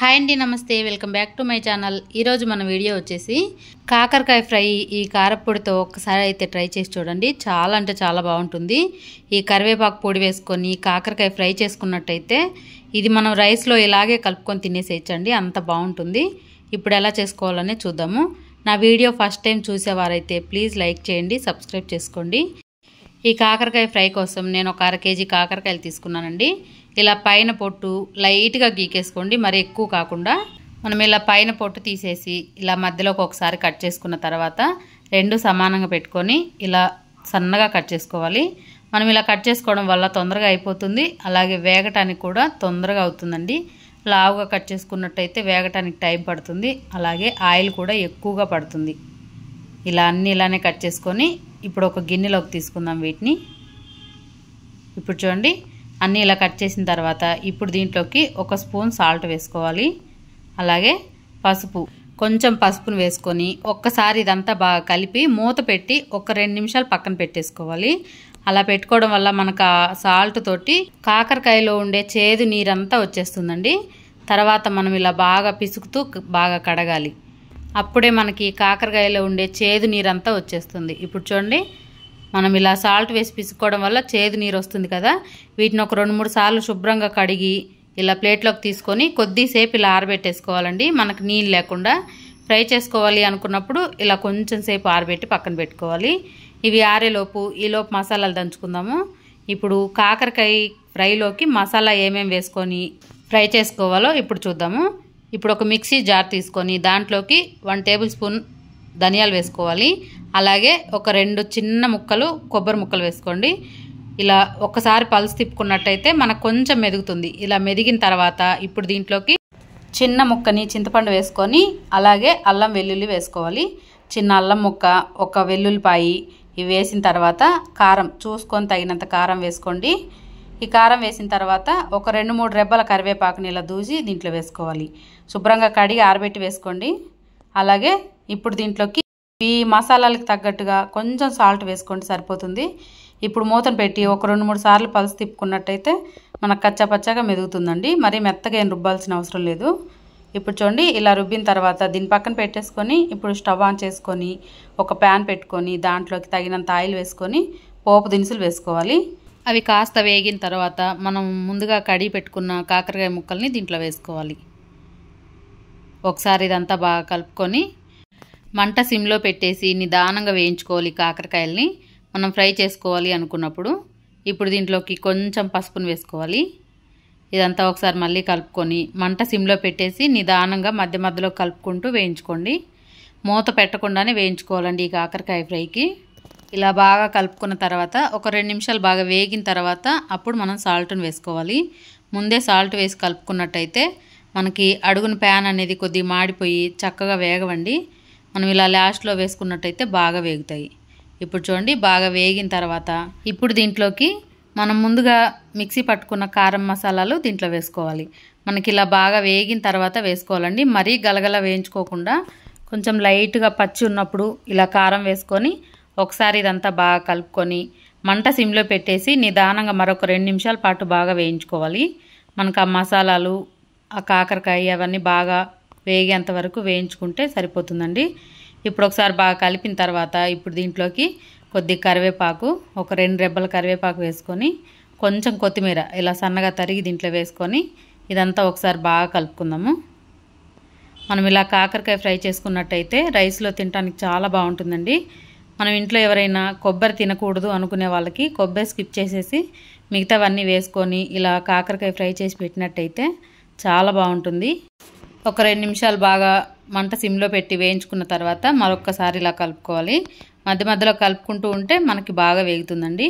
Hi అండి, నమస్తే. Welcome back to my channel. ఈరోజు మన వీడియో వచ్చేసి కాకరకాయ ఫ్రై. ఈ కారపొడితో ఒక్కసారి అయితే ట్రై చేసి చూడండి. చాలా అంటే చాలా బాగుంటుంది. ఈ కరివేపాకు పొడి వేసుకొని కాకరకాయ ఫ్రై చేసుకున్నట్టయితే ఇది మనం రైస్లో ఇలాగే కలుపుకొని తినేసేయచ్చండి, అంత బాగుంటుంది. ఇప్పుడు ఎలా చేసుకోవాలనే చూద్దాము. నా వీడియో ఫస్ట్ టైం చూసేవారైతే ప్లీజ్ లైక్ చేయండి, సబ్స్క్రైబ్ చేసుకోండి. ఈ కాకరకాయ ఫ్రై కోసం నేను ఒక 1/2 కేజీ కాకరకాయలు తీసుకున్నానండి. ఇలా పైన పొట్టు లైట్గా గీకేసుకోండి, మరి ఎక్కువ కాకుండా. మనం ఇలా పైన పొట్టు తీసేసి ఇలా మధ్యలోకి ఒకసారి కట్ చేసుకున్న తర్వాత రెండు సమానంగా పెట్టుకొని ఇలా సన్నగా కట్ చేసుకోవాలి. మనం ఇలా కట్ చేసుకోవడం వల్ల తొందరగా అయిపోతుంది, అలాగే వేగటానికి కూడా తొందరగా అవుతుందండి. లావుగా కట్ చేసుకున్నట్టయితే వేగటానికి టైం పడుతుంది, అలాగే ఆయిల్ కూడా ఎక్కువగా పడుతుంది. ఇలా అన్నీ ఇలానే కట్ చేసుకొని ఇప్పుడు ఒక గిన్నెలోకి తీసుకుందాం వీటిని. ఇప్పుడు చూడండి, అన్నీ ఇలా కట్ చేసిన తర్వాత ఇప్పుడు దీంట్లోకి 1 స్పూన్ సాల్ట్ వేసుకోవాలి. అలాగే పసుపు, కొంచెం పసుపును వేసుకొని ఒక్కసారి ఇదంతా బాగా కలిపి మూత పెట్టి ఒక 2 నిమిషాలు పక్కన పెట్టేసుకోవాలి. అలా పెట్టుకోవడం వల్ల మనకు ఆ సాల్ట్ తోటి కాకరకాయలో ఉండే చేదు నీరంతా వచ్చేస్తుందండి. తర్వాత మనం ఇలా బాగా పిసుకుతూ బాగా కడగాలి. అప్పుడే మనకి కాకరకాయలో ఉండే చేదు నీరంతా వచ్చేస్తుంది. ఇప్పుడు చూడండి, మనం ఇలా సాల్ట్ వేసి పిసుకోవడం వల్ల చేదు నీరు వస్తుంది కదా. వీటిని ఒక 2-3 సార్లు శుభ్రంగా కడిగి ఇలా ప్లేట్లోకి తీసుకొని కొద్దిసేపు ఇలా ఆరబెట్టేసుకోవాలండి. మనకు నీళ్ళు లేకుండా ఫ్రై చేసుకోవాలి అనుకున్నప్పుడు ఇలా కొంచెం సేపు ఆరబెట్టి పక్కన పెట్టుకోవాలి. ఇవి ఆరేలోపు ఈలోపు మసాలాలు దంచుకుందాము. ఇప్పుడు కాకరకాయ ఫ్రైలోకి మసాలా ఏమేమి వేసుకొని ఫ్రై చేసుకోవాలో ఇప్పుడు చూద్దాము. ఇప్పుడు ఒక మిక్సీ జార్ తీసుకొని దాంట్లోకి 1 టేబుల్ స్పూన్ ధనియాలు వేసుకోవాలి. అలాగే ఒక 2 చిన్న ముక్కలు కొబ్బరి ముక్కలు వేసుకోండి. ఇలా ఒక్కసారి పల్స్ తిప్పుకున్నట్టయితే మనకు కొంచెం మెదుగుతుంది. ఇలా మెదిగిన తర్వాత ఇప్పుడు దీంట్లోకి చిన్న ముక్కని చింతపండు వేసుకొని అలాగే అల్లం వెల్లుల్లి వేసుకోవాలి. చిన్న అల్లం ముక్క, ఒక వెల్లుల్లిపాయి ఇవి వేసిన తర్వాత కారం చూసుకొని తగినంత కారం వేసుకోండి. ఈ కారం వేసిన తర్వాత ఒక 2-3 రెబ్బల కరివేపాకుని ఇలా దూసి దీంట్లో వేసుకోవాలి. శుభ్రంగా కడిగి ఆరబెట్టి వేసుకోండి. అలాగే ఇప్పుడు దీంట్లోకి ఈ మసాలాలకు తగ్గట్టుగా కొంచెం సాల్ట్ వేసుకోండి, సరిపోతుంది. ఇప్పుడు మూతను పెట్టి ఒక 2-3 సార్లు పల్స్ తిప్పుకున్నట్టయితే మనకు కచ్చాపచ్చాగా మెదుగుతుందండి. మరీ మెత్తగా ఏం రుబ్బాల్సిన అవసరం లేదు. ఇప్పుడు చూడండి, ఇలా రుబ్బిన తర్వాత దీని పక్కన పెట్టేసుకొని ఇప్పుడు స్టవ్ ఆన్ చేసుకొని ఒక ప్యాన్ పెట్టుకొని దాంట్లోకి తగినంత ఆయిల్ వేసుకొని పోపు దినుసులు వేసుకోవాలి. అవి కాస్త వేగిన తర్వాత మనం ముందుగా కడిగి పెట్టుకున్న కాకరకాయ ముక్కల్ని దీంట్లో వేసుకోవాలి. ఒకసారి ఇదంతా బాగా కలుపుకొని మంట సిమ్లో పెట్టేసి నిదానంగా వేయించుకోవాలి. కాకరకాయల్ని మనం ఫ్రై చేసుకోవాలి అనుకున్నప్పుడు ఇప్పుడు దీంట్లోకి కొంచెం పసుపును వేసుకోవాలి. ఇదంతా ఒకసారి మళ్ళీ కలుపుకొని మంట సిమ్లో పెట్టేసి నిదానంగా మధ్య మధ్యలో కలుపుకుంటూ వేయించుకోండి. మూత పెట్టకుండానే వేయించుకోవాలండి ఈ కాకరకాయ ఫ్రైకి. ఇలా బాగా కలుపుకున్న తర్వాత ఒక 2 నిమిషాలు బాగా వేగిన తర్వాత అప్పుడు మనం సాల్ట్ని వేసుకోవాలి. ముందే సాల్ట్ వేసి కలుపుకున్నట్టయితే మనకి అడుగున ప్యాన్ అనేది కొద్దిగా మాడిపోయి చక్కగా వేగవండి. మనం ఇలా లాస్ట్లో వేసుకున్నట్టయితే బాగా వేగుతాయి. ఇప్పుడు చూడండి, బాగా వేగిన తర్వాత ఇప్పుడు దీంట్లోకి మనం ముందుగా మిక్సీ పట్టుకున్న కారం మసాలాలు దీంట్లో వేసుకోవాలి. మనకి ఇలా బాగా వేగిన తర్వాత వేసుకోవాలండి. మరీ గలగల వేయించుకోకుండా కొంచెం లైట్గా పచ్చి ఉన్నప్పుడు ఇలా కారం వేసుకొని ఒకసారి ఇదంతా బాగా కలుపుకొని మంట సిమ్లో పెట్టేసి నిదానంగా మరొక 2 నిమిషాల పాటు బాగా వేయించుకోవాలి. మనకు ఆ మసాలాలు, ఆ కాకరకాయ అవన్నీ బాగా వేగేంత వరకు వేయించుకుంటే సరిపోతుందండి. ఇప్పుడు ఒకసారి బాగా కలిపిన తర్వాత ఇప్పుడు దీంట్లోకి కొద్ది కరివేపాకు, ఒక 2 రెబ్బల కరివేపాకు వేసుకొని కొంచెం కొత్తిమీర ఇలా సన్నగా తరిగి దీంట్లో వేసుకొని ఇదంతా ఒకసారి బాగా కలుపుకుందాము. మనం ఇలా కాకరకాయ ఫ్రై చేసుకున్నట్టయితే రైస్లో తినడానికి చాలా బాగుంటుందండి. మనం ఇంట్లో ఎవరైనా కొబ్బరి తినకూడదు అనుకునే వాళ్ళకి కొబ్బరి స్కిప్ చేసేసి మిగతావన్నీ వేసుకొని ఇలా కాకరకాయ ఫ్రై చేసి పెట్టినట్టయితే చాలా బాగుంటుంది. ఒక 2 నిమిషాలు బాగా మంట సిమ్లో పెట్టి వేయించుకున్న తర్వాత మరొక్కసారి ఇలా కలుపుకోవాలి. మధ్య మధ్యలో కలుపుకుంటూ ఉంటే మనకి బాగా వేగుతుందండి.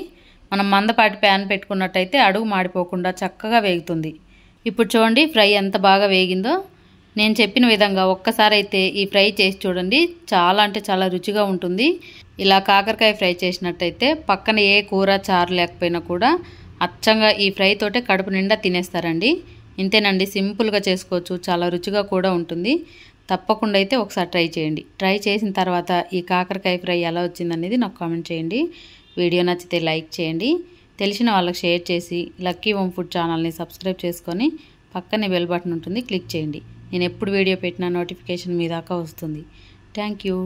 మనం మందపాటి ప్యాన్ పెట్టుకున్నట్టయితే అడుగు మాడిపోకుండా చక్కగా వేగుతుంది. ఇప్పుడు చూడండి, ఫ్రై ఎంత బాగా వేగిందో. నేను చెప్పిన విధంగా ఒక్కసారి అయితే ఈ ఫ్రై చేసి చూడండి, చాలా అంటే చాలా రుచిగా ఉంటుంది. ఇలా కాకరకాయ ఫ్రై చేసినట్టయితే పక్కన ఏ కూర చారు లేకపోయినా కూడా అచ్చంగా ఈ ఫ్రై తోటే కడుపు నిండా తినేస్తారండి. ఇంతేనండి, సింపుల్గా చేసుకోవచ్చు, చాలా రుచిగా కూడా ఉంటుంది. తప్పకుండా అయితే ఒకసారి ట్రై చేయండి. ట్రై చేసిన తర్వాత ఈ కాకరకాయ ఫ్రై ఎలా వచ్చిందనేది నాకు కామెంట్ చేయండి. వీడియో నచ్చితే లైక్ చేయండి. తెలిసిన వాళ్ళకి షేర్ చేసి లక్కీ హోమ్ ఫుడ్ ఛానల్ని సబ్స్క్రైబ్ చేసుకొని పక్కనే బెల్ బటన్ ఉంటుంది, క్లిక్ చేయండి. నేను ఎప్పుడు వీడియో పెట్టినా నోటిఫికేషన్ మీ దాకా వస్తుంది. Thank you.